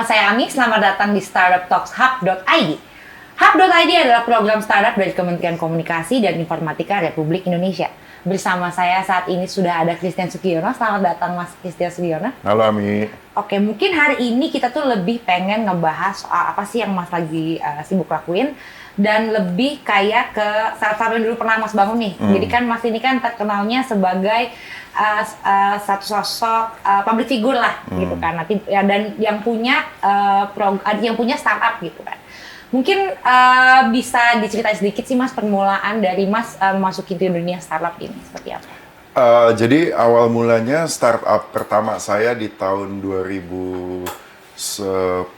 saya Ami, selamat datang di Startup Talks Hub.id. Hub.id adalah program startup dari Kementerian Komunikasi dan Informatika Republik Indonesia. Bersama saya saat ini sudah ada Christian Sugiono. Selamat datang Mas Christian Sugiono. Halo Ami. Oke, mungkin hari ini kita tuh lebih pengen ngebahas soal apa sih yang Mas lagi sibuk lakuin. Dan lebih kayak ke startup yang dulu pernah Mas bangun nih. Jadi kan Mas ini kan terkenalnya sebagai satu sosok public figure lah gitu kan. Nanti ya, dan yang punya startup gitu kan. Mungkin bisa diceritain sedikit sih Mas permulaan dari Mas masukin ke dunia startup ini seperti apa? Jadi awal mulanya startup pertama saya di tahun 2010-11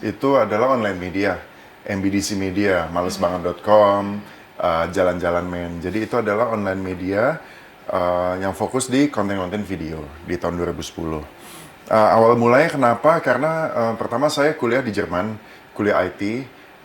itu adalah online media. MBDC Media, malesbanget.com, jalan-jalan men. Jadi itu adalah online media yang fokus di konten-konten video di tahun 2010. Awal mulanya kenapa? Karena pertama saya kuliah di Jerman, kuliah IT.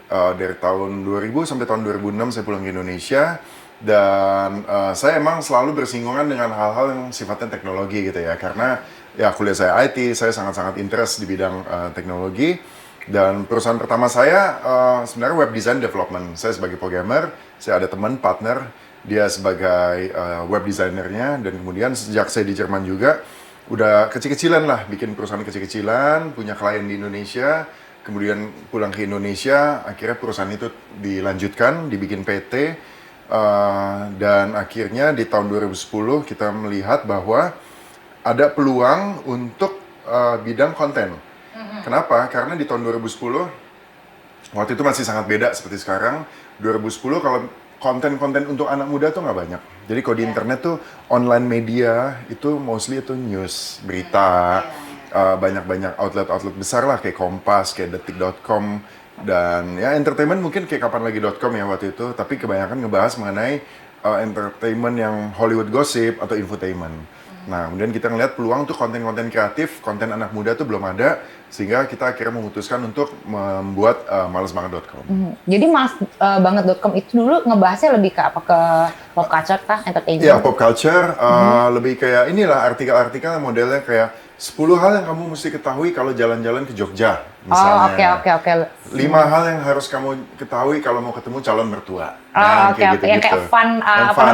Dari tahun 2000 sampai tahun 2006 saya pulang ke Indonesia. Dan saya emang selalu bersinggungan dengan hal-hal yang sifatnya teknologi gitu ya. Karena ya kuliah saya IT, saya sangat-sangat interest di bidang teknologi. Dan perusahaan pertama saya sebenarnya web design development. Saya sebagai programmer, saya ada teman, partner, dia sebagai web designernya. Dan kemudian sejak saya di Jerman juga, udah kecil-kecilan lah, bikin perusahaan kecil-kecilan, punya klien di Indonesia. Kemudian pulang ke Indonesia, akhirnya perusahaan itu dilanjutkan, dibikin PT. Dan akhirnya di tahun 2010 kita melihat bahwa ada peluang untuk bidang konten. Kenapa? Karena di tahun 2010, waktu itu masih sangat beda seperti sekarang. 2010 kalau konten-konten untuk anak muda tuh nggak banyak. Jadi kalau di internet tuh online media itu mostly itu news, berita, banyak-banyak outlet-outlet besar lah kayak Kompas, kayak Detik.com, dan ya entertainment mungkin kayak kapanlagi.com ya waktu itu. Tapi kebanyakan ngebahas mengenai entertainment yang Hollywood gossip atau infotainment. Nah, kemudian kita ngeliat peluang tuh konten-konten kreatif, konten anak muda tuh belum ada, sehingga kita akhirnya memutuskan untuk membuat malesbanget.com. Jadi malesbanget.com itu dulu ngebahasnya lebih ke apa? Ke pop culture kah? Entertainment? Iya, pop culture, lebih kayak inilah artikel-artikel modelnya kayak 10 hal yang kamu mesti ketahui kalau jalan-jalan ke Jogja, misalnya. Oh, oke. 5 hal yang harus kamu ketahui kalau mau ketemu calon mertua. Oke. Yang kayak fun,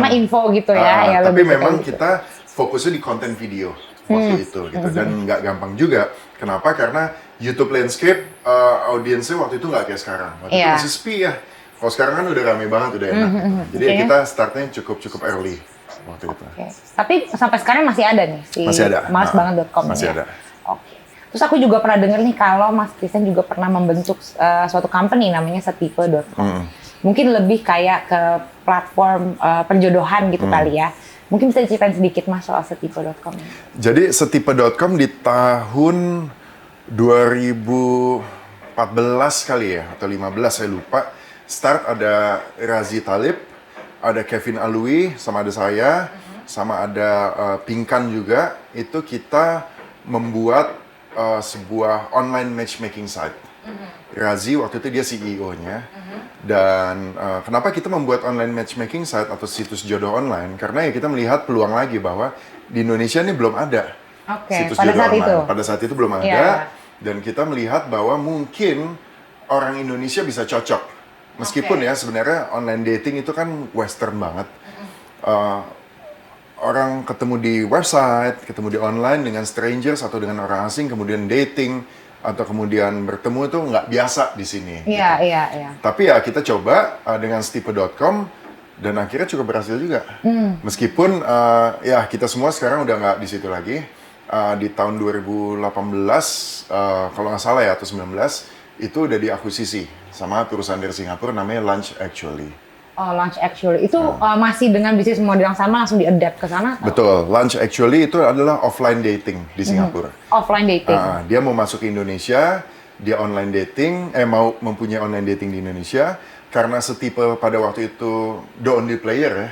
info gitu ya. Tapi memang kita fokusnya di konten video waktu itu gitu. Dan nggak gampang juga. Kenapa? Karena YouTube landscape audiensnya waktu itu nggak kayak sekarang. Waktu itu masih sepi ya. Kalau sekarang kan udah rame banget, udah enak. Jadi kita startnya cukup early waktu itu. Tapi sampai sekarang masih ada nih si malesbanget.com. Masih ada. Oke. Terus aku juga pernah denger nih kalau Mas Christian juga pernah membentuk suatu company namanya setipe.com. Mungkin lebih kayak ke platform perjodohan gitu kali ya. Mungkin bisa diceritain sedikit Mas soal setipe.com. Jadi setipe.com di tahun 2014 kali ya, atau 15 saya lupa. Start ada Razi Talib, ada Kevin Alwi, sama ada saya, sama ada Pinkan juga. Itu kita membuat sebuah online matchmaking site. Razi waktu itu dia CEO-nya. Dan kenapa kita membuat online matchmaking site atau situs jodoh online? Karena ya kita melihat peluang lagi bahwa di Indonesia ini belum ada situs jodoh online. Pada saat itu belum ada. Dan kita melihat bahwa mungkin orang Indonesia bisa cocok. Meskipun ya sebenarnya online dating itu kan western banget. Orang ketemu di website, ketemu di online dengan strangers atau dengan orang asing, kemudian dating atau kemudian bertemu itu nggak biasa di sini. Iya. Tapi ya kita coba dengan setipe.com dan akhirnya cukup berhasil juga. Meskipun ya kita semua sekarang udah nggak di situ lagi. Di tahun 2018 kalau nggak salah ya atau 19 itu udah diakuisisi sama perusahaan dari Singapura namanya Launch Actually. Oh, Launch Actually itu masih dengan bisnis model yang sama langsung di-adapt ke sana? Betul, Launch Actually itu adalah offline dating di Singapura. Offline dating? Dia mau masuk ke Indonesia, dia online dating, mau mempunyai online dating di Indonesia. Karena setipe pada waktu itu the only player ya,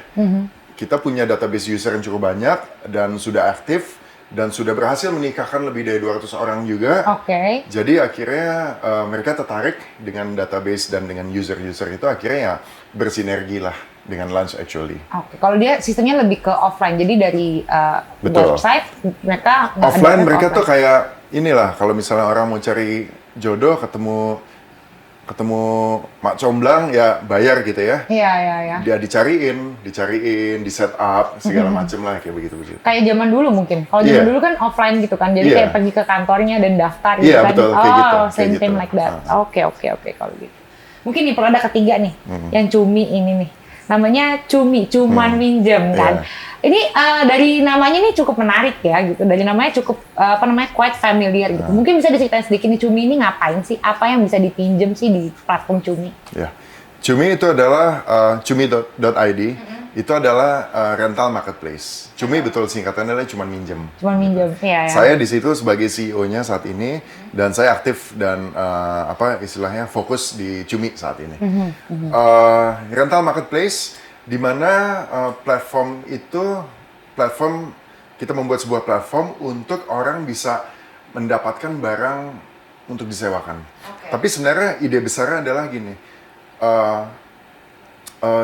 kita punya database user yang cukup banyak dan sudah aktif. Dan sudah berhasil menikahkan lebih dari 200 orang juga. Jadi akhirnya mereka tertarik dengan database dan dengan user-user itu, akhirnya ya bersinergi lah dengan Launch Actually. Kalau dia sistemnya lebih ke offline, jadi dari website mereka offline mereka tuh kayak inilah kalau misalnya orang mau cari jodoh ketemu mak comblang ya bayar gitu ya. Iya, iya, iya. Dia dicariin, di set up segala macem lah kayak begitu. Kayak zaman dulu mungkin. Kalau zaman Iya. dulu kan offline gitu kan. Jadi Iya. kayak pergi ke kantornya dan daftar gitu Iya, kan. betul, kayak gitu, kayak Same gitu. like that. Oke kalau gitu. Mungkin nih produk ketiga nih, yang Cumi ini nih. Namanya Cumi, cuman minjem kan. Iya. Ini dari namanya nih cukup menarik ya gitu. Dari namanya cukup quite familiar gitu. Mungkin bisa diceritain sedikit nih Cumi ini ngapain sih? Apa yang bisa dipinjem sih di platform Cumi? Ya, Cumi itu adalah cumi.id. Itu adalah rental marketplace. Cumi betul singkatannya adalah cuman minjem. Cuman minjem, iya ya. Saya di situ sebagai CEO-nya saat ini dan saya aktif dan istilahnya fokus di Cumi saat ini. Rental marketplace di mana platform kita membuat sebuah platform untuk orang bisa mendapatkan barang untuk disewakan. Tapi sebenarnya ide besarnya adalah gini,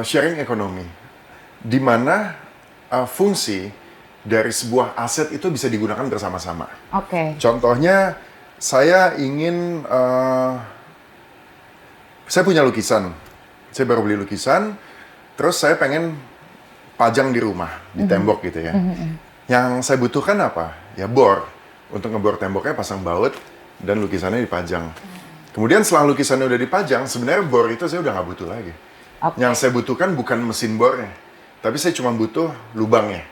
sharing ekonomi, di mana fungsi dari sebuah aset itu bisa digunakan bersama-sama. Oke. Contohnya, saya punya lukisan. Saya baru beli lukisan, terus saya pengen pajang di rumah, di tembok gitu ya. Yang saya butuhkan apa? Ya bor. Untuk ngebor temboknya pasang baut dan lukisannya dipajang. Kemudian setelah lukisannya udah dipajang, sebenarnya bor itu saya udah nggak butuh lagi. Yang saya butuhkan bukan mesin bornya, tapi saya cuma butuh lubangnya.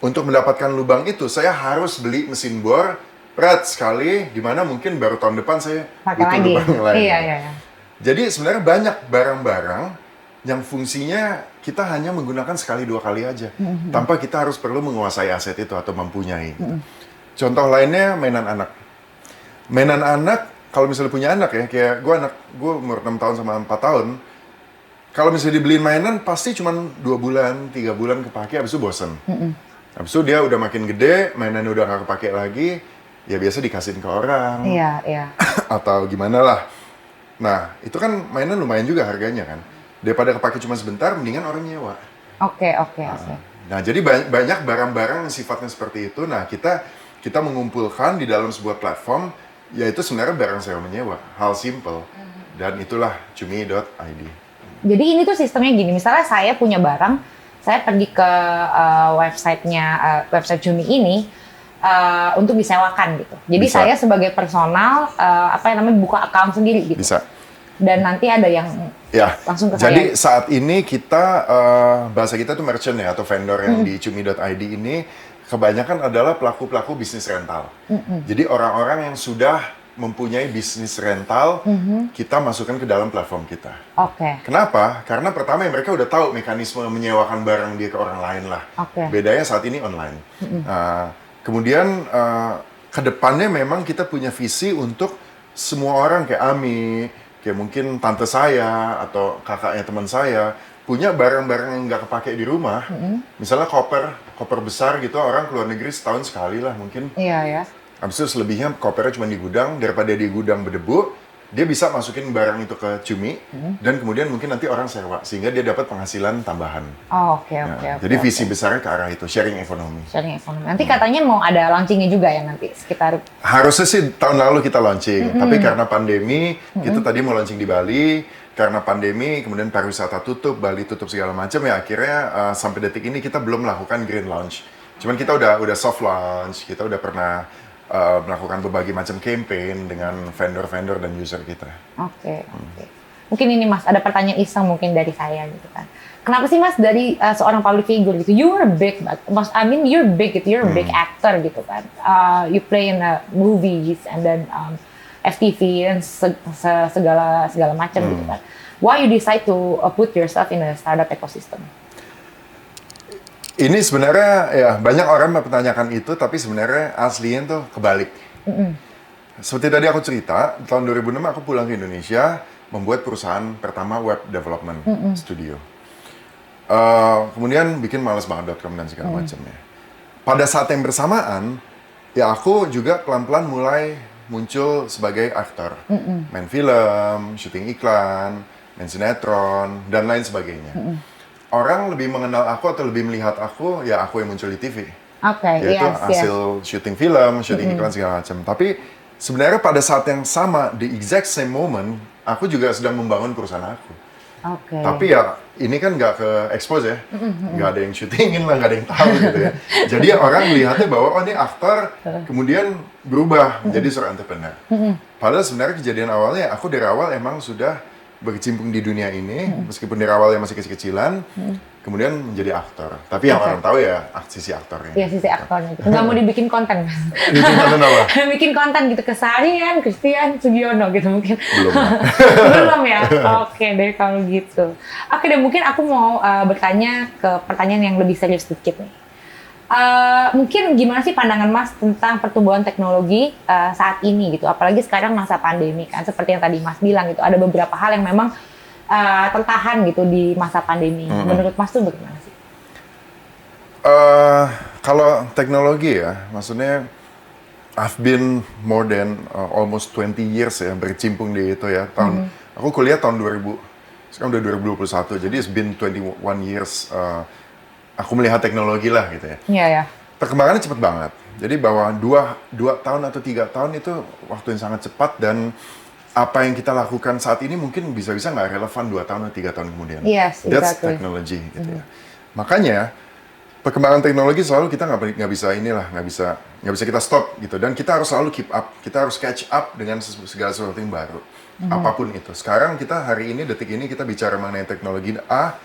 Untuk mendapatkan lubang itu, saya harus beli mesin bor berat sekali, di mana mungkin baru tahun depan saya butuh lubang yang lain. Iya. Jadi sebenarnya banyak barang-barang yang fungsinya kita hanya menggunakan sekali dua kali aja, tanpa kita harus perlu menguasai aset itu atau mempunyai. Contoh lainnya mainan anak. Mainan anak, kalau misalnya punya anak ya, kayak gue umur 6 tahun sama 4 tahun, kalau misalnya dibeliin mainan, pasti cuma 2 bulan, 3 bulan kepake, habis itu bosen. Habis itu dia udah makin gede, mainannya udah nggak kepake lagi, ya biasa dikasihin ke orang. Iya. Atau gimana lah. Nah, itu kan mainan lumayan juga harganya kan. Daripada kepake cuma sebentar, mendingan orang nyewa. Oke. Nah, jadi banyak barang-barang yang sifatnya seperti itu. Nah, kita mengumpulkan di dalam sebuah platform, yaitu sebenarnya barang sewa menyewa. Hal simple. Dan itulah cumi.id. Jadi ini tuh sistemnya gini, misalnya saya punya barang, saya pergi ke website Cumi ini untuk disewakan gitu. Jadi Bisa. saya sebagai personal buka account sendiri gitu. Bisa. Dan nanti ada yang Ya, langsung ke jadi saya. saat ini kita, bahasa kita tuh merchant ya, atau vendor yang di cumi.id ini, kebanyakan adalah pelaku-pelaku bisnis rental. Jadi orang-orang yang sudah mempunyai bisnis rental, kita masukkan ke dalam platform kita. Oke. Kenapa? Karena pertama mereka udah tahu mekanisme menyewakan barang dia ke orang lain lah. Oke. Bedanya saat ini online. Kemudian ke depannya memang kita punya visi untuk semua orang kayak Ami, kayak mungkin tante saya atau kakaknya teman saya punya barang-barang yang nggak kepake di rumah. Misalnya koper besar gitu, orang keluar negeri setahun sekali lah mungkin. Iya ya. Habis itu selebihnya kopernya cuma di gudang, daripada di gudang berdebu, dia bisa masukin barang itu ke Cumi, dan kemudian mungkin nanti orang sewa, sehingga dia dapat penghasilan tambahan. Oh, oke. Jadi visi besarnya ke arah itu, sharing ekonomi. Sharing ekonomi. Nanti katanya mau ada launchingnya juga ya nanti sekitar. Harusnya sih tahun lalu kita launching, tapi karena pandemi, kita tadi mau launching di Bali, karena pandemi, kemudian pariwisata tutup, Bali tutup segala macam, ya akhirnya sampai detik ini kita belum melakukan green launch. Cuman kita udah soft launch, kita udah pernah melakukan berbagai macam campaign dengan vendor-vendor dan user kita. Oke. Mungkin ini Mas, ada pertanyaan iseng mungkin dari saya gitu kan. Kenapa sih Mas dari seorang public figure gitu, you're big, Mas, you're big gitu, you're a big actor gitu kan. You play in movies and then FTV dan segala macam gitu kan. Why you decide to put yourself in a startup ecosystem? Ini sebenarnya ya banyak orang mempertanyakan itu, tapi sebenarnya aslinya tuh kebalik. Seperti tadi aku cerita, tahun 2006 aku pulang ke Indonesia membuat perusahaan pertama web development studio. Kemudian bikin malesbanget.com dan segala macamnya. Pada saat yang bersamaan, ya aku juga pelan-pelan mulai muncul sebagai aktor, main film, syuting iklan, main sinetron dan lain sebagainya. Orang lebih mengenal aku atau lebih melihat aku, ya aku yang muncul di TV. Oke, yaitu yes. hasil syuting film, syuting iklan segala macam. Tapi sebenarnya pada saat yang sama, the exact same moment, aku juga sedang membangun perusahaan aku. Oke. Tapi ya ini kan nggak ke expose ya, nggak ada yang syutingin lah, nggak ada yang tahu gitu ya. Jadi orang melihatnya bahwa oh ini aktor, kemudian berubah menjadi seorang entrepreneur. Padahal sebenarnya kejadian awalnya aku dari awal emang sudah berkecimpung di dunia ini, meskipun dari awalnya masih kecil-kecilan, kemudian menjadi aktor. Tapi yang orang tahu ya sisi aktornya. Iya, sisi aktornya. Gitu. Nggak mau dibikin konten. Bikin konten apa? Bikin konten gitu keseharian Christian Sugiono gitu mungkin. Belum. Belum ya? Oke deh kalau gitu. Oke deh, mungkin aku mau bertanya ke pertanyaan yang lebih serius sedikit nih. Mungkin gimana sih pandangan Mas tentang pertumbuhan teknologi saat ini gitu, apalagi sekarang masa pandemi kan, seperti yang tadi Mas bilang gitu, ada beberapa hal yang memang tertahan gitu di masa pandemi. Menurut Mas tuh bagaimana sih? Kalau teknologi ya, maksudnya I've been more than almost 20 years ya berkecimpung di itu ya. Aku kuliah tahun 2000, sekarang udah 2021, jadi it's been 21 years. Aku melihat teknologi lah gitu ya. Iya ya. Perkembangannya cepat banget. Jadi bahwa dua tahun atau 3 tahun itu waktu yang sangat cepat, dan apa yang kita lakukan saat ini mungkin bisa-bisa nggak relevan 2 tahun atau 3 tahun kemudian. Yes, That's exactly. technology gitu ya. Makanya perkembangan teknologi selalu kita nggak bisa kita stop gitu, dan kita harus selalu keep up, kita harus catch up dengan segala sesuatu yang baru, apapun itu. Sekarang kita hari ini detik ini kita bicara mengenai teknologi A.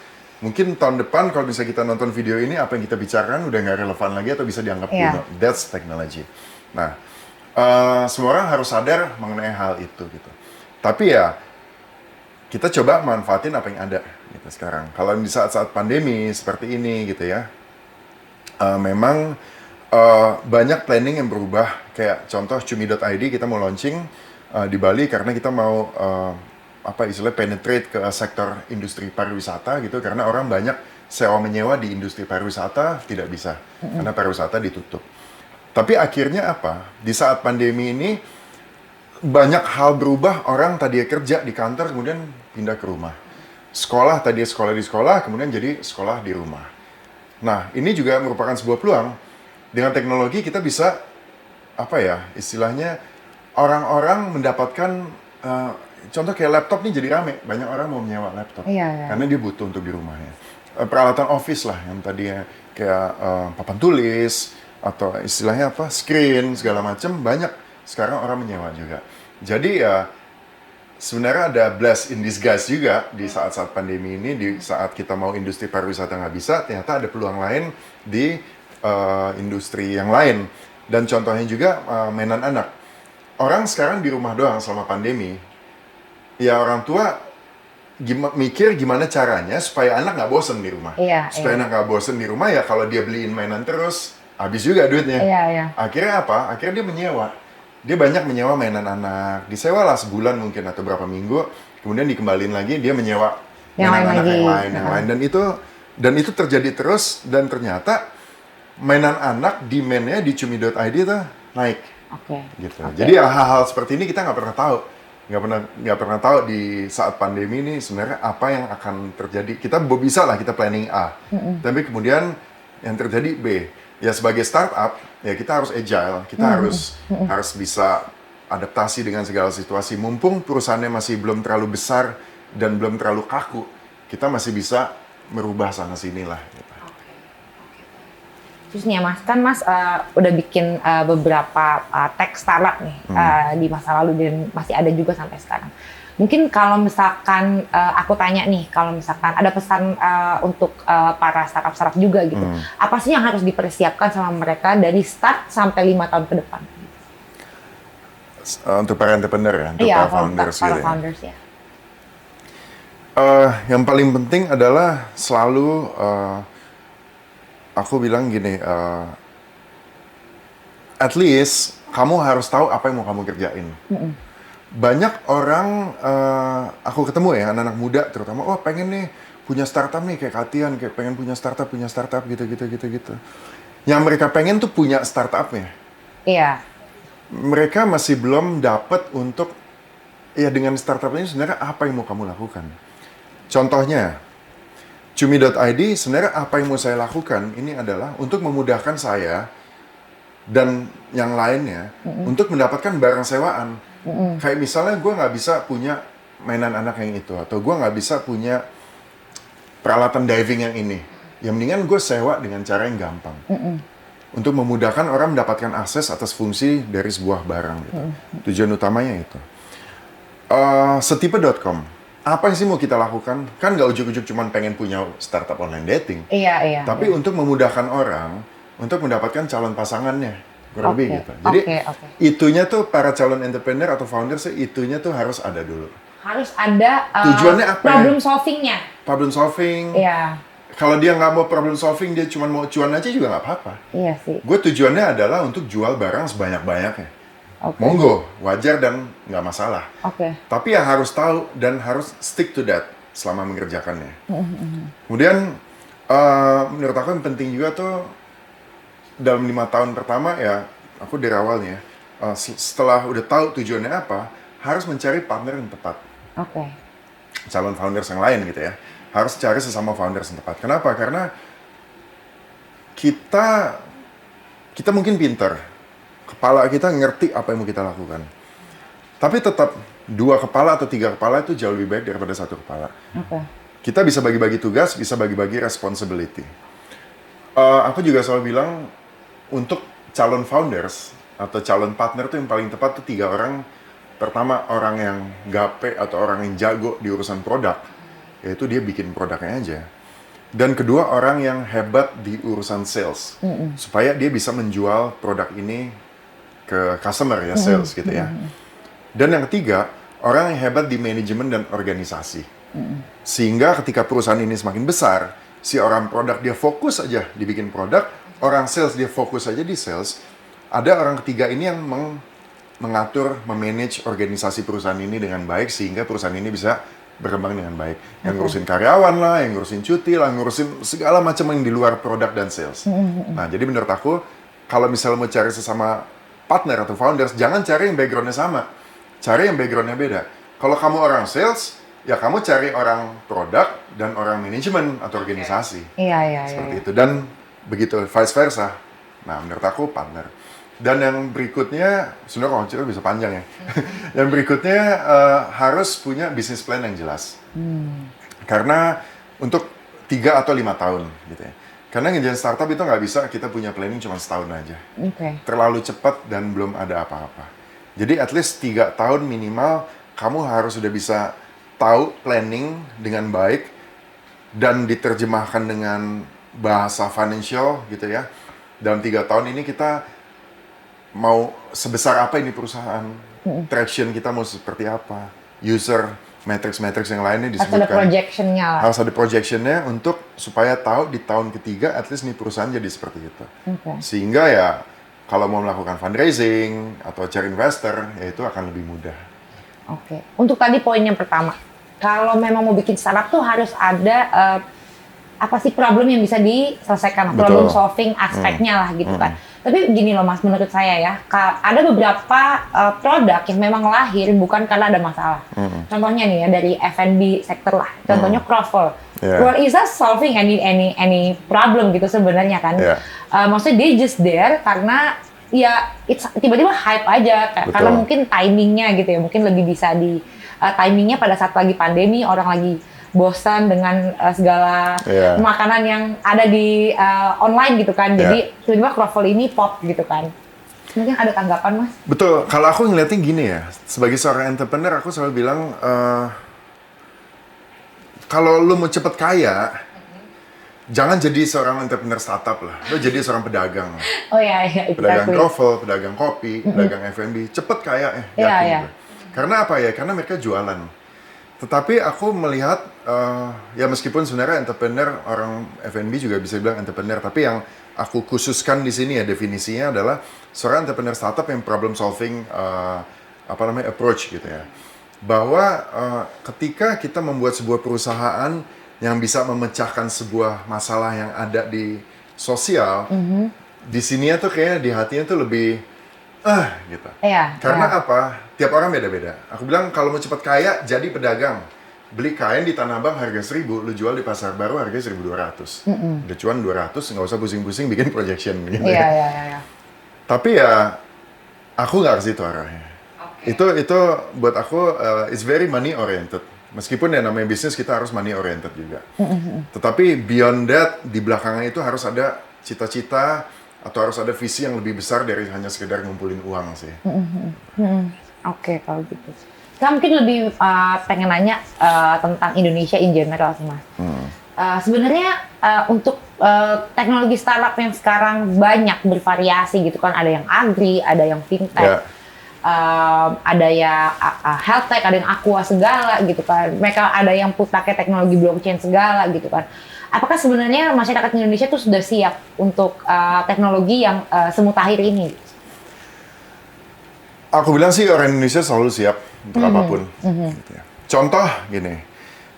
Mungkin tahun depan kalau bisa kita nonton video ini, apa yang kita bicarakan udah nggak relevan lagi atau bisa dianggap kuno. That's technology. Nah, semua orang harus sadar mengenai hal itu gitu. Tapi ya, kita coba manfaatin apa yang ada gitu sekarang. Kalau di saat-saat pandemi seperti ini gitu ya, memang banyak planning yang berubah. Kayak contoh Cumi.id kita mau launching di Bali karena kita mau penetrate ke sektor industri pariwisata gitu, karena orang banyak sewa menyewa di industri pariwisata tidak bisa karena pariwisata ditutup. Tapi akhirnya apa? Di saat pandemi ini banyak hal berubah. Orang tadi kerja di kantor kemudian pindah ke rumah. Sekolah tadi sekolah di sekolah kemudian jadi sekolah di rumah. Nah, ini juga merupakan sebuah peluang. Dengan teknologi kita bisa istilahnya orang-orang mendapatkan contoh kayak laptop nih jadi rame, banyak orang mau menyewa laptop karena dia butuh untuk di rumahnya. Peralatan office lah yang tadinya kayak papan tulis atau istilahnya screen segala macam, banyak sekarang orang menyewa juga. Jadi ya sebenarnya ada bless in disguise juga di saat-saat pandemi ini, di saat kita mau industri pariwisata nggak bisa, ternyata ada peluang lain di industri yang lain. Dan contohnya juga mainan anak. Orang sekarang di rumah doang selama pandemi. Ya orang tua mikir gimana caranya supaya anak nggak bosen di rumah. Supaya anak nggak bosen di rumah ya kalau dia beliin mainan terus, habis juga duitnya. Akhirnya apa? Akhirnya dia menyewa. Dia banyak menyewa mainan anak. Disewa lah sebulan mungkin atau berapa minggu. Kemudian dikembaliin lagi, dia menyewa mainan anak yang lain. Dan itu terjadi terus, dan ternyata mainan anak demand-nya di Cumi.id tuh naik. Gitu. Jadi hal-hal seperti ini kita nggak pernah tahu. Nggak pernah tahu di saat pandemi ini sebenarnya apa yang akan terjadi. Kita bisa lah kita planning A, tapi kemudian yang terjadi B. Ya sebagai startup ya kita harus agile, kita harus bisa adaptasi dengan segala situasi. Mumpung perusahaannya masih belum terlalu besar dan belum terlalu kaku, kita masih bisa merubah sana sini lah. Gitu. Terus nih Mas, kan Mas udah bikin beberapa tech startup nih di masa lalu dan masih ada juga sampai sekarang. Mungkin kalau misalkan aku tanya nih, kalau misalkan ada pesan untuk para startup juga gitu, apa sih yang harus dipersiapkan sama mereka dari start sampai 5 tahun ke depan? Untuk para entrepreneur ya, untuk para founders gitu ya. Founders ya. Yang paling penting adalah selalu aku bilang gini, at least kamu harus tahu apa yang mau kamu kerjain. Banyak orang, aku ketemu ya, anak-anak muda terutama, pengen nih punya startup nih kayak Katian, kayak pengen punya startup gitu. Yang mereka pengen tuh punya startupnya. Iya. Mereka masih belum dapat untuk, ya dengan startup ini sebenarnya apa yang mau kamu lakukan. Contohnya, Cumi.id sebenarnya apa yang mau saya lakukan ini adalah untuk memudahkan saya dan yang lainnya untuk mendapatkan barang sewaan. Kayak misalnya gue nggak bisa punya mainan anak yang itu, atau gue nggak bisa punya peralatan diving yang ini. Yang mendingan gue sewa dengan cara yang gampang. Untuk memudahkan orang mendapatkan akses atas fungsi dari sebuah barang. Gitu. Tujuan utamanya itu. Setipe.com. Apa yang sih mau kita lakukan? Kan nggak ujuk-ujuk cuman pengen punya startup online dating. Iya. Tapi untuk memudahkan orang untuk mendapatkan calon pasangannya. Kurang lebih gitu. Jadi itunya tuh para calon entrepreneur atau founders itunya tuh harus ada dulu. Harus ada tujuannya apa problem solving-nya. Problem solving. Iya. Kalau dia nggak mau problem solving, dia cuma mau cuan aja juga nggak apa-apa. Iya sih. Gue tujuannya adalah untuk jual barang sebanyak-banyaknya. Monggo, wajar dan nggak masalah. Tapi yang harus tahu dan harus stick to that selama mengerjakannya. Kemudian menurut aku yang penting juga tuh dalam 5 tahun pertama ya, aku dari awalnya setelah udah tahu tujuannya apa, harus mencari partner yang tepat. Calon founders yang lain gitu ya, harus cari sesama founders yang tepat. Kenapa? Karena kita mungkin pinter. Kepala kita ngerti apa yang mau kita lakukan. Tapi tetap 2 kepala atau 3 kepala itu jauh lebih baik daripada 1 kepala. Kita bisa bagi-bagi tugas, bisa bagi-bagi responsibility. Aku juga selalu bilang, untuk calon founders atau calon partner itu yang paling tepat tuh 3 orang. Pertama, orang yang gape atau orang yang jago di urusan produk, yaitu dia bikin produknya aja. Dan kedua, orang yang hebat di urusan sales, supaya dia bisa menjual produk ini ke customer ya, sales gitu ya. Dan yang ketiga, orang yang hebat di manajemen dan organisasi. Sehingga ketika perusahaan ini semakin besar, si orang produk dia fokus aja dibikin produk, orang sales dia fokus aja di sales. Ada orang ketiga ini yang mengatur, memanage organisasi perusahaan ini dengan baik, sehingga perusahaan ini bisa berkembang dengan baik. Yang ngurusin karyawan lah, yang ngurusin cuti lah, ngurusin segala macam yang di luar produk dan sales. Nah, jadi menurut aku, kalau misalnya mau cari sesama partner atau founders, jangan cari yang background-nya sama. Cari yang background-nya beda. Kalau kamu orang sales, ya kamu cari orang produk dan orang manajemen atau organisasi. Seperti itu. Dan begitu, vice versa. Nah, menurut aku partner. Dan yang berikutnya, sebenarnya kalau cerita bisa panjang ya. Yang berikutnya harus punya business plan yang jelas. Karena untuk 3 atau 5 tahun gitu ya. Karena ngejalan startup itu nggak bisa kita punya planning cuma setahun aja. Terlalu cepat dan belum ada apa-apa. Jadi at least 3 tahun minimal kamu harus sudah bisa tahu planning dengan baik dan diterjemahkan dengan bahasa financial gitu ya. Dalam 3 tahun ini kita mau sebesar apa ini perusahaan, traction kita mau seperti apa, user, matrix yang lainnya disebutkan. Harus ada projection-nya lah. Harus ada projection-nya untuk supaya tahu di tahun ketiga at least nih perusahaan jadi seperti itu. Sehingga ya kalau mau melakukan fundraising atau cari investor, ya itu akan lebih mudah. Untuk tadi poin yang pertama, kalau memang mau bikin startup tuh harus ada apa sih problem yang bisa diselesaikan, problem solving aspeknya lah gitu kan. Tapi gini loh Mas, menurut saya ya, ada beberapa produk yang memang lahir bukan karena ada masalah. Contohnya nih ya dari F&B sektor lah, contohnya Croffle. Where is us solving any problem gitu sebenarnya kan. Maksudnya dia just there karena ya tiba-tiba hype aja, karena mungkin timingnya gitu ya, mungkin lebih bisa di timingnya pada saat lagi pandemi, orang lagi bosan dengan segala makanan yang ada di online gitu kan. Jadi tiba-tiba Croffle ini pop gitu kan. Mungkin ada tanggapan Mas? Betul. Kalau aku ngeliatnya gini ya, sebagai seorang entrepreneur aku selalu bilang kalau lu mau cepet kaya, jangan jadi seorang entrepreneur startup lah. Lu jadi seorang pedagang. Pedagang Croffle, pedagang kopi, pedagang F&B, cepet kaya yakin gue. Karena apa ya? Karena mereka jualan. Tetapi aku melihat, ya meskipun sebenarnya entrepreneur, orang F&B juga bisa bilang entrepreneur, tapi yang aku khususkan di sini ya definisinya adalah seorang entrepreneur startup yang problem solving approach gitu ya. Bahwa ketika kita membuat sebuah perusahaan yang bisa memecahkan sebuah masalah yang ada di sosial, di sini tuh kayaknya di hatinya tuh lebih gitu. Karena apa? Tiap orang beda-beda. Aku bilang kalau mau cepat kaya, jadi pedagang. beli kain di Tanah Abang harga 1.000, lu jual di pasar baru harga 1.200. Udah cuan 200, nggak usah pusing-pusing bikin projection gitu Iya, ya. iya, iya. Tapi ya, aku nggak ke situ arahnya. Itu buat aku it's very money oriented. Meskipun ya namanya bisnis kita harus money oriented juga. Tetapi beyond that, di belakangnya itu harus ada cita-cita atau harus ada visi yang lebih besar dari hanya sekedar ngumpulin uang sih. Oke, kalau gitu. Saya mungkin lebih pengen nanya tentang Indonesia in general sih, Mas. Sebenarnya untuk teknologi startup yang sekarang banyak bervariasi gitu kan, ada yang agri, ada yang fintech, ada yang health tech, ada yang aqua segala gitu kan. Mereka ada yang pakai teknologi blockchain segala gitu kan. Apakah sebenarnya masyarakat Indonesia tuh sudah siap untuk teknologi yang semutakhir ini? Aku bilang sih orang Indonesia selalu siap untuk apapun. Gitu ya. Contoh gini,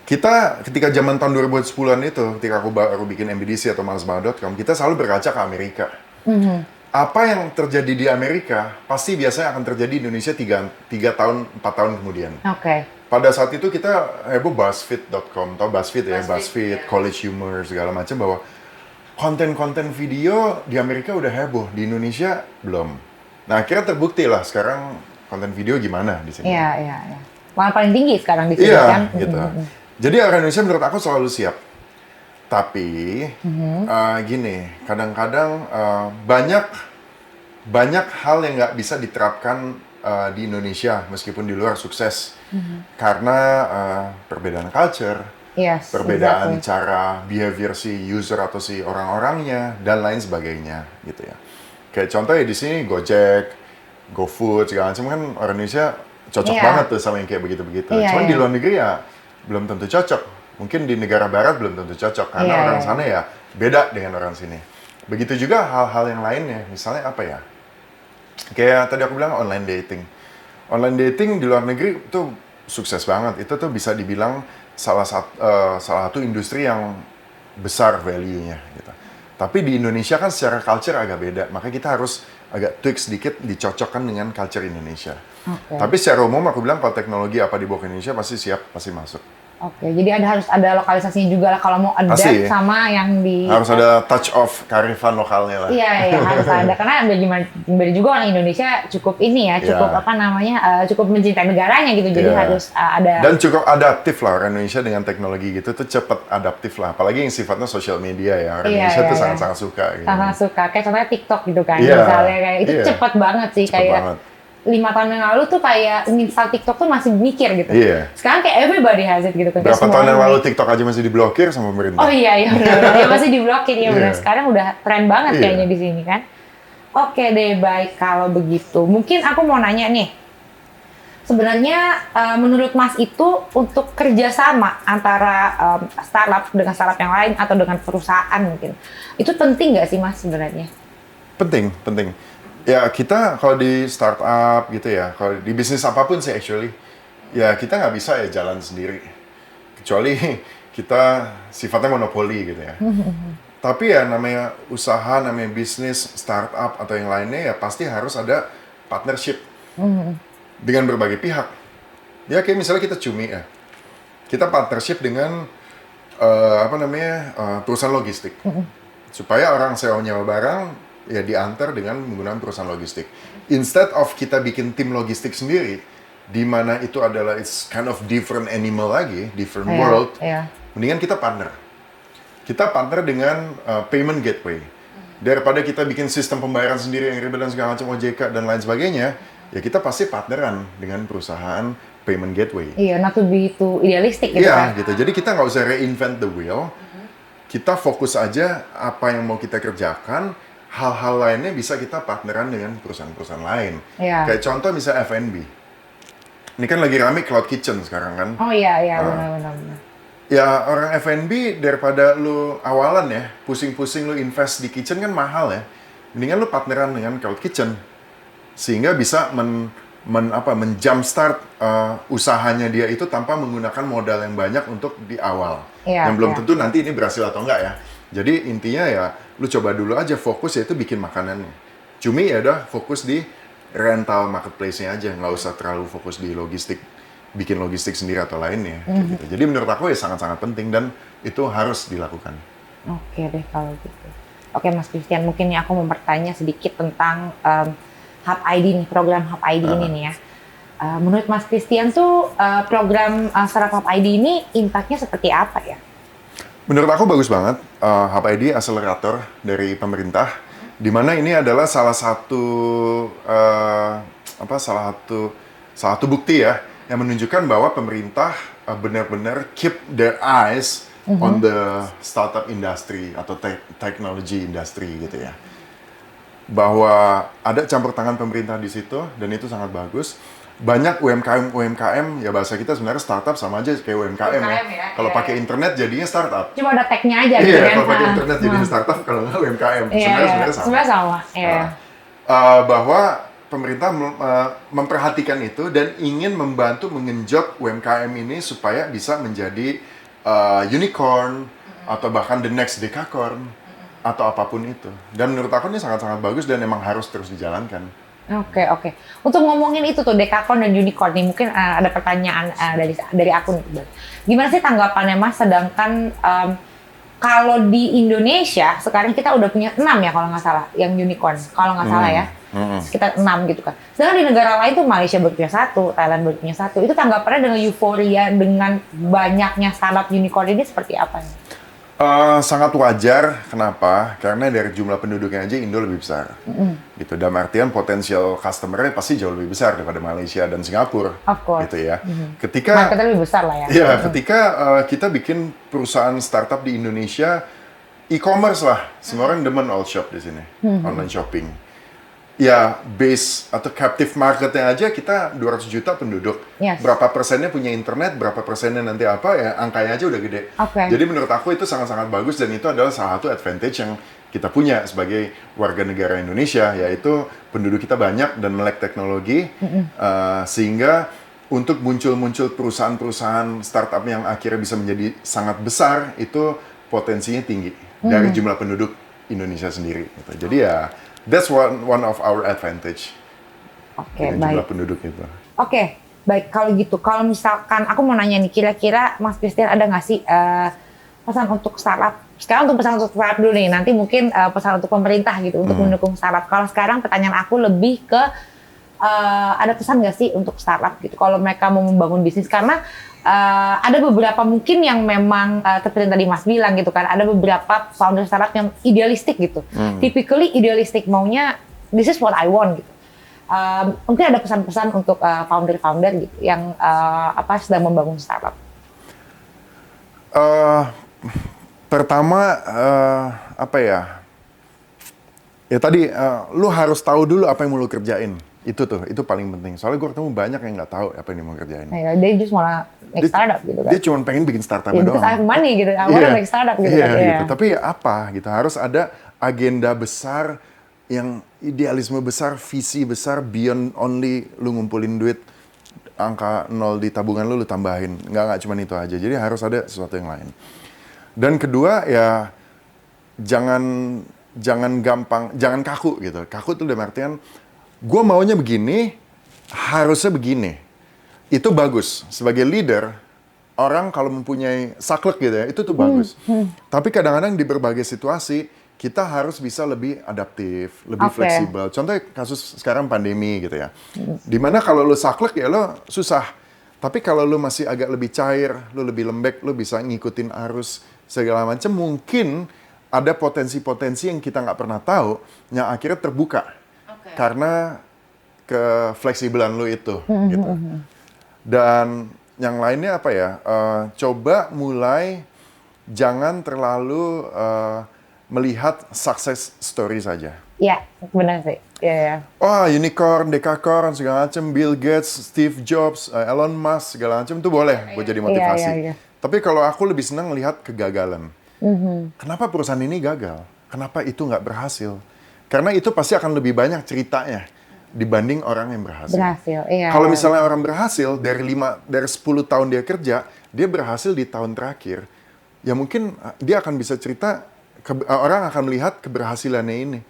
kita ketika zaman tahun 2010-an itu, ketika aku baru bikin MBDC atau malesbanget.com, kita selalu berkaca ke Amerika. Apa yang terjadi di Amerika, pasti biasanya akan terjadi di Indonesia 3 tahun, 4 tahun kemudian. Pada saat itu kita heboh BuzzFeed.com, atau BuzzFeed ya, BuzzFeed, College Humor, segala macam, bahwa konten-konten video di Amerika udah heboh, di Indonesia belum. Nah, akhirnya terbukti lah sekarang konten video gimana di sini. Iya. Malah paling tinggi sekarang di sini kan. Iya, gitu. Jadi orang Indonesia menurut aku selalu siap. Tapi gini, kadang-kadang banyak hal yang nggak bisa diterapkan di Indonesia meskipun di luar sukses. Karena perbedaan culture, perbedaan cara behavior si user atau si orang-orangnya dan lain sebagainya gitu ya. Kayak contohnya di sini Gojek, GoFood segala macam kan orang Indonesia cocok banget tuh sama yang kayak begitu-begitu. Cuman di luar negeri ya belum tentu cocok. Mungkin di negara barat belum tentu cocok karena orang sana ya beda dengan orang sini. Begitu juga hal-hal yang lainnya. Misalnya apa ya? Kayak tadi aku bilang online dating. Online dating di luar negeri itu sukses banget. Itu tuh bisa dibilang salah satu industri yang besar value-nya gitu. Tapi di Indonesia kan secara culture agak beda, makanya kita harus agak tweak sedikit dicocokkan dengan culture Indonesia. Tapi secara umum aku bilang kalau teknologi apa dibawa ke Indonesia pasti siap, pasti masuk. Jadi harus ada lokalisasinya juga lah kalau mau adapt sama yang di... Harus ada touch of kearifan lokalnya lah. Iya, harus ada. Karena beda juga orang Indonesia cukup ini ya, cukup cukup mencintai negaranya gitu. Jadi harus ada... Dan cukup adaptif lah orang Indonesia dengan teknologi gitu tuh cepat adaptif lah. Apalagi yang sifatnya social media ya, orang Indonesia tuh sangat-sangat suka. Gitu. Sangat suka. Kayak contohnya TikTok gitu kan, misalnya kayak itu cepat banget sih. Kayak 5 tahun yang lalu tuh kayak install TikTok tuh masih mikir gitu. Sekarang kayak everybody has it gitu kan. Berapa tahun yang lalu TikTok aja masih diblokir sama pemerintah? Oh iya benar. Ya masih diblokir ya benar. Sekarang udah tren banget kayaknya di sini kan. Oke deh, baik kalau begitu. Mungkin aku mau nanya nih. Sebenarnya menurut Mas itu untuk kerjasama antara startup dengan startup yang lain atau dengan perusahaan mungkin itu penting nggak sih Mas sebenarnya? Penting. Ya kita kalau di startup gitu ya, kalau di bisnis apapun sih actually, ya kita nggak bisa ya jalan sendiri. Kecuali kita sifatnya monopoli gitu ya. Tapi ya namanya usaha, namanya bisnis, startup atau yang lainnya ya pasti harus ada partnership dengan berbagai pihak. Ya kayak misalnya kita Cumi ya, kita partnership dengan perusahaan logistik. Supaya orang sewa nyewa barang ya diantar dengan menggunakan perusahaan logistik. Instead of kita bikin tim logistik sendiri, di mana itu adalah it's kind of different animal lagi, different world. Mendingan kita partner. Kita partner dengan payment gateway. Daripada kita bikin sistem pembayaran sendiri yang ribet dan segala macam OJK dan lain sebagainya, ya kita pasti partneran dengan perusahaan payment gateway. Iya, not to be too idealistic gitu kan. Iya, gitu. Jadi kita nggak usah reinvent the wheel. Kita fokus aja apa yang mau kita kerjakan. Hal-hal lainnya bisa kita partneran dengan perusahaan-perusahaan lain. Kayak contoh misalnya F&B. Ini kan lagi rame cloud kitchen sekarang kan. Oh iya, benar. Ya orang F&B daripada lu awalan ya, pusing-pusing lu invest di kitchen kan mahal ya. Mendingan lu partneran dengan cloud kitchen. Sehingga bisa menjumpstart usahanya dia itu tanpa menggunakan modal yang banyak untuk di awal. Yang belum tentu nanti ini berhasil atau enggak ya. Jadi intinya ya, lu coba dulu aja fokus yaitu bikin makanannya. Cumi ya udah fokus di rental marketplace-nya aja, nggak usah terlalu fokus di logistik. bikin logistik sendiri atau lainnya. Kayak gitu. Jadi menurut aku ya sangat-sangat penting dan itu harus dilakukan. Oke deh kalau gitu. Oke Mas Christian, mungkin nih aku mau bertanya sedikit tentang Hub ID nih, program Hub ID ini nih ya. Menurut Mas Christian tuh program Startup Hub ID ini impact-nya seperti apa ya? Menurut aku bagus banget, Hub ID akselerator dari pemerintah, di mana ini adalah salah satu salah satu bukti ya yang menunjukkan bahwa pemerintah benar-benar keep their eyes on the startup industry atau technology industry gitu ya. Bahwa ada campur tangan pemerintah di situ dan itu sangat bagus. Banyak UMKM ya bahasa kita sebenarnya startup sama aja kayak UMKM ya. Kalau pakai internet jadinya startup. Cuma ada tag-nya aja gitu Iya, kan. kalau pakai internet jadinya startup, kalau nggak UMKM. Sebenarnya sama. Sebenarnya sama. Iya. Bahwa pemerintah memperhatikan itu dan ingin membantu mengenjot UMKM ini supaya bisa menjadi unicorn atau bahkan the next dekakorn atau apapun itu. Dan menurut aku ini sangat-sangat bagus dan emang harus terus dijalankan. Oke. Untuk ngomongin itu tuh dekakorn dan unicorn nih, mungkin ada pertanyaan dari aku nih. Gimana sih tanggapannya Mas? Sedangkan kalau di Indonesia sekarang kita udah punya 6 ya kalau nggak salah yang unicorn, kalau nggak salah ya. Sekitar 6 gitu kan. Sedangkan di negara lain tuh Malaysia baru punya 1, Thailand baru punya 1. Itu tanggapannya dengan euforia dengan banyaknya startup unicorn ini seperti apa nih? Sangat wajar. Kenapa? Karena dari jumlah penduduknya aja Indo lebih besar. Gitu. Dalam artian potensial customer-nya pasti jauh lebih besar daripada Malaysia dan Singapura. Of course. Gitu ya. Ketika marketnya lebih besar lah ya. Iya, ketika kita bikin perusahaan startup di Indonesia, e-commerce lah. Semua orang demen all shop di sini, online shopping. Ya, base atau captive marketnya aja kita 200 juta penduduk. Yes. Berapa persennya punya internet, berapa persennya nanti apa, ya angkanya aja udah gede. Okay. Jadi menurut aku itu sangat-sangat bagus dan itu adalah salah satu advantage yang kita punya sebagai warga negara Indonesia, yaitu penduduk kita banyak dan melek teknologi, sehingga untuk muncul-muncul perusahaan-perusahaan startup yang akhirnya bisa menjadi sangat besar, itu potensinya tinggi dari jumlah penduduk Indonesia sendiri. Gitu. Jadi ya, that's one of our advantage. Oke, dengan baik. jumlah penduduk itu. Oke, baik. Kalau gitu, kalau misalkan aku mau nanya nih, kira-kira Mas Christian ada nggak sih pesan untuk startup? Sekarang untuk pesan untuk startup dulu nih, nanti mungkin pesan untuk pemerintah gitu, untuk mendukung startup. Kalau sekarang pertanyaan aku lebih ke ada pesan nggak sih untuk startup gitu, kalau mereka mau membangun bisnis? Karena ada beberapa mungkin yang memang seperti yang tadi Mas bilang gitu kan, ada beberapa founder startup yang idealistik gitu, typically idealistik, maunya this is what I want gitu. Mungkin ada pesan-pesan untuk founder-founder gitu yang sedang membangun startup. Pertama ya tadi lu harus tahu dulu apa yang mau lu kerjain. Itu paling penting. Soalnya gue ketemu banyak yang nggak tahu apa yang dia mau kerjain. Yeah, they just wanna make startup gitu kan. Dia cuma pengen bikin startup doang. Because I have money gitu, I wanna make startup gitu kan. Gitu. Tapi apa gitu, harus ada agenda besar, yang idealisme besar, visi besar, beyond only lu ngumpulin duit, angka 0 di tabungan lu tambahin. Nggak cuma itu aja. Jadi harus ada sesuatu yang lain. Dan kedua ya, jangan kaku gitu. Kaku itu dalam artian, gue maunya begini, harusnya begini. Itu bagus. Sebagai leader, orang kalau mempunyai saklek gitu ya, itu tuh bagus. Tapi kadang-kadang di berbagai situasi, kita harus bisa lebih adaptif, lebih fleksibel. Contohnya kasus sekarang pandemi gitu ya. Dimana kalau lu saklek ya lo susah. Tapi kalau lu masih agak lebih cair, lu lebih lembek, lu bisa ngikutin arus segala macam, mungkin ada potensi-potensi yang kita nggak pernah tahu, yang akhirnya terbuka. Karena kefleksibelan lu itu, gitu. Dan yang lainnya apa ya? Coba mulai jangan terlalu melihat success story saja. Iya, benar sih. Iya. Oh, unicorn, dekakorn, segala macam, Bill Gates, Steve Jobs, Elon Musk, segala macam itu boleh buat jadi motivasi. Iya. Tapi kalau aku lebih senang melihat kegagalan. Kenapa perusahaan ini gagal? Kenapa itu nggak berhasil? Karena itu pasti akan lebih banyak ceritanya dibanding orang yang berhasil. Iya. Kalau misalnya orang berhasil dari 10 tahun dia kerja, dia berhasil di tahun terakhir, ya mungkin dia akan bisa cerita, orang akan melihat keberhasilannya ini.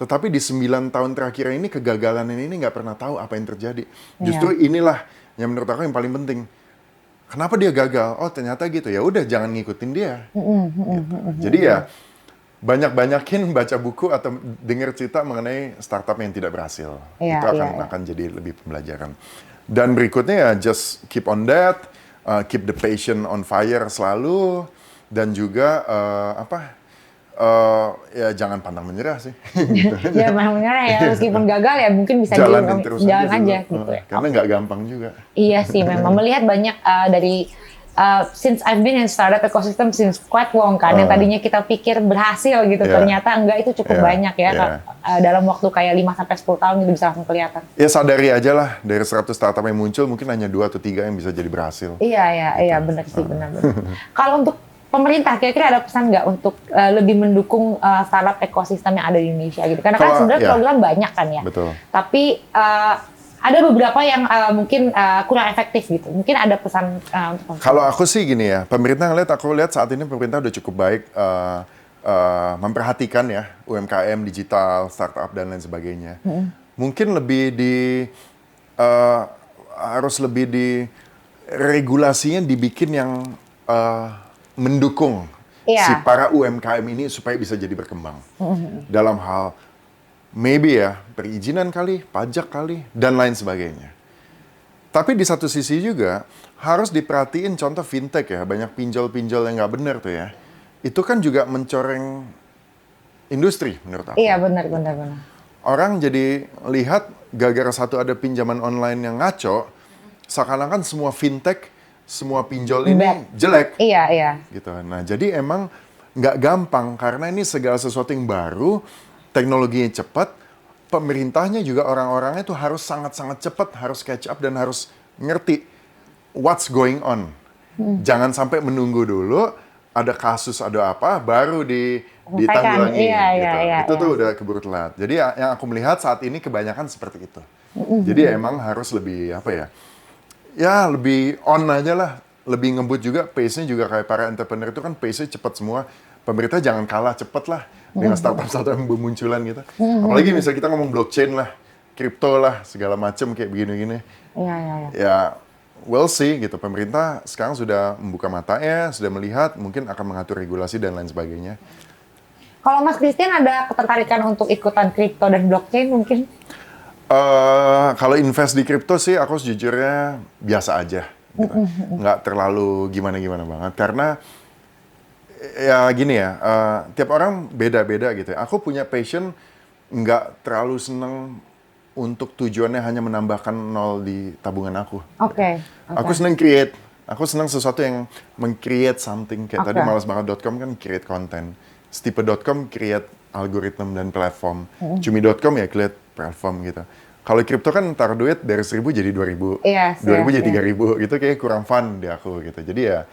Tetapi di 9 tahun terakhir ini, kegagalan ini nggak pernah tahu apa yang terjadi. Justru inilah yang menurut aku yang paling penting. Kenapa dia gagal? Oh ternyata gitu. Ya udah jangan ngikutin dia. Gitu. Jadi ya banyak-banyakin baca buku atau dengar cerita mengenai startup yang tidak berhasil. Iya, Itu iya. akan jadi lebih pembelajaran. Dan berikutnya ya just keep on that, keep the passion on fire selalu, dan juga ya jangan pantang menyerah sih. Ya memang menyerah ya, meskipun gagal ya mungkin bisa Jalanin terus jalan dulu. aja gitu ya. Karena nggak gampang juga. Iya sih, memang melihat banyak dari since I've been in startup ecosystem since quite long kan, yang tadinya kita pikir berhasil gitu, Yeah. ternyata enggak, itu cukup Yeah. banyak ya, Yeah. dalam waktu kayak 5-10 tahun itu bisa langsung kelihatan. Ya sadari aja lah, dari 100 startup yang muncul mungkin hanya 2 atau 3 yang bisa jadi berhasil. Iya, benar sih, benar. Kalau untuk pemerintah, kira-kira ada pesan nggak untuk lebih mendukung startup ekosistem yang ada di Indonesia gitu? Karena kan sebenarnya program banyak kan ya. Betul. Tapi ada beberapa yang mungkin kurang efektif gitu. Mungkin ada pesan untuk Kalau aku sih gini ya, aku lihat saat ini pemerintah udah cukup baik memperhatikan ya UMKM, digital, startup dan lain sebagainya. Mungkin harus lebih di regulasinya dibikin yang mendukung si para UMKM ini supaya bisa jadi berkembang. Dalam hal maybe ya perizinan kali, pajak kali, dan lain sebagainya. Tapi di satu sisi juga harus diperhatiin contoh fintech ya, banyak pinjol-pinjol yang nggak benar tuh ya. Itu kan juga mencoreng industri menurut aku. Iya, benar. Orang jadi lihat gara-gara satu ada pinjaman online yang ngaco, seakan-akan semua fintech, semua pinjol ini jelek. Iya. Gitu. Nah, jadi emang nggak gampang karena ini segala sesuatu yang baru, teknologinya cepat, pemerintahnya juga orang-orangnya itu harus sangat-sangat cepat, harus catch up dan harus ngerti what's going on. Jangan sampai menunggu dulu ada kasus ada apa baru ditanggulangi. Iya. Itu tuh udah keburu telat. Jadi yang aku melihat saat ini kebanyakan seperti itu. Jadi emang harus lebih ya lebih on aja lah, lebih ngebut juga, pace-nya juga kayak para entrepreneur itu kan pace-nya cepat semua. Pemerintah jangan kalah cepet lah dengan startup-startup yang bermunculan gitu. Apalagi misalnya kita ngomong blockchain lah, kripto lah, segala macam kayak begini-gini. Iya. Ya, we'll see gitu. Pemerintah sekarang sudah membuka matanya, sudah melihat, mungkin akan mengatur regulasi dan lain sebagainya. Kalau Mas Christian ada ketertarikan untuk ikutan kripto dan blockchain mungkin? Kalau invest di kripto sih aku sejujurnya biasa aja. Gitu. Nggak terlalu gimana-gimana banget. Karena ya gini ya, tiap orang beda-beda gitu ya. Aku punya passion nggak terlalu seneng untuk tujuannya hanya menambahkan nol di tabungan aku. Oke. Aku seneng create. Aku seneng sesuatu yang meng-create something. Kayak tadi malasbanget.com kan create content. Stipe.com create algoritma dan platform. Cumi.com ya create platform gitu. Kalau kripto kan taruh duit dari 1.000 jadi 2.000. 2.000 jadi 3.000. Gitu kayak kurang fun di aku gitu. Jadi ya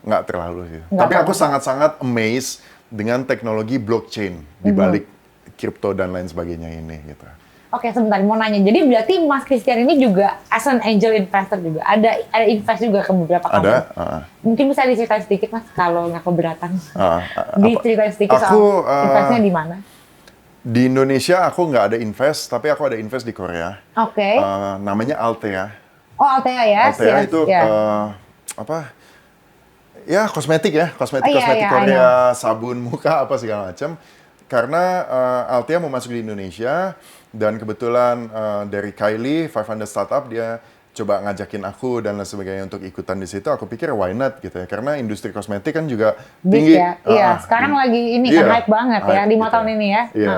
nggak terlalu sih. Tapi aku sangat-sangat amazed dengan teknologi blockchain di balik kripto dan lain sebagainya ini gitu. Oke, sebentar mau nanya. Jadi berarti Mas Christian ini juga as an angel investor juga. Ada invest juga ke beberapa company. Ada. Mungkin bisa diceritain sedikit Mas kalau nggak keberatan. Diceritain sedikit soal investnya di mana? Di Indonesia aku nggak ada invest, tapi aku ada invest di Korea. Oke. Namanya Althea. Oh, Althea ya. Althea itu ya kosmetik Korea, sabun muka apa segala macam. Karena Althea mau masuk di Indonesia dan kebetulan dari Kylie 500 Startup dia coba ngajakin aku dan lain sebagainya untuk ikutan di situ. Aku pikir why not gitu ya, karena industri kosmetik kan juga tinggi. Ya. Iya, sekarang lagi ini kan hype banget ya 5 tahun ini ya. Iya,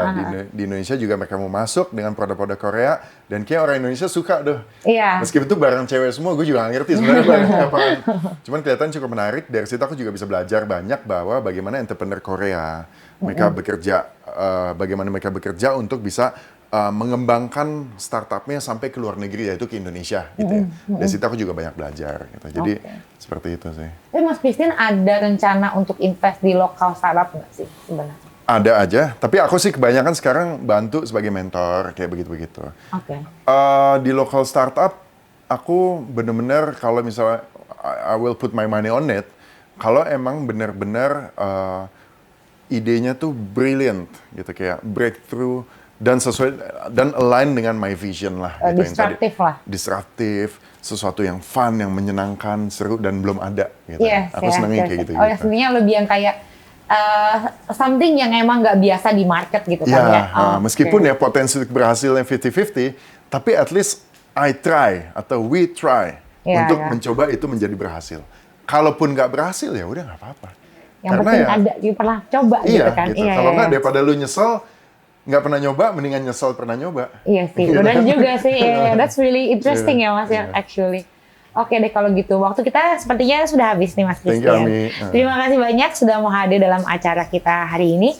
di Indonesia juga mereka mau masuk dengan produk-produk Korea dan kayak orang Indonesia suka tuh. Iya. Meskipun itu barang cewek semua, gue juga nggak ngerti sebenarnya barangnya apaan. Cuman kelihatan cukup menarik. Dari situ aku juga bisa belajar banyak bahwa bagaimana entrepreneur Korea mereka bekerja, bagaimana mereka bekerja untuk bisa mengembangkan startupnya sampai ke luar negeri, yaitu ke Indonesia gitu ya. Dari situ aku juga banyak belajar gitu. Jadi seperti itu sih. Tapi Mas Christian ada rencana untuk invest di lokal startup nggak sih sebenarnya? Ada aja, tapi aku sih kebanyakan sekarang bantu sebagai mentor kayak begitu-begitu. Oke. Di local startup, aku bener-bener kalau misalnya I will put my money on it, kalau emang bener-bener idenya tuh brilliant gitu, kayak breakthrough dan sesuai dan align dengan my vision lah. Gitu, disruptif lah. Disruptif, sesuatu yang fun, yang menyenangkan, seru dan belum ada. Gitu. Yes, Aku senangnya kayak gitu. Oh ya, sebenarnya lebih yang kayak something yang emang nggak biasa di market gitu kan ya. Meskipun ya potensi berhasilnya 50-50, tapi at least I try atau we try untuk mencoba itu menjadi berhasil. Kalaupun nggak berhasil ya udah nggak apa-apa. Yang penting ada, pernah coba gitu kan. Gitu. Kalau nggak daripada lu nyesel, nggak pernah nyoba, mendingan nyesel pernah nyoba. Iya sih, benar juga sih. That's really interesting ya Mas ya, actually. Oke deh kalau gitu, waktu kita sepertinya sudah habis nih Mas Christian. Terima kasih banyak sudah mau hadir dalam acara kita hari ini.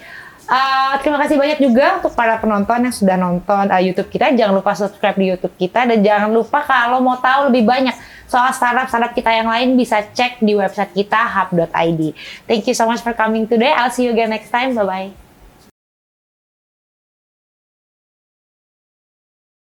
Terima kasih banyak juga untuk para penonton yang sudah nonton YouTube kita. Jangan lupa subscribe di YouTube kita dan jangan lupa kalau mau tahu lebih banyak soal startup kita yang lain bisa cek di website kita hub.id. Thank you so much for coming today. I'll see you again next time. Bye bye.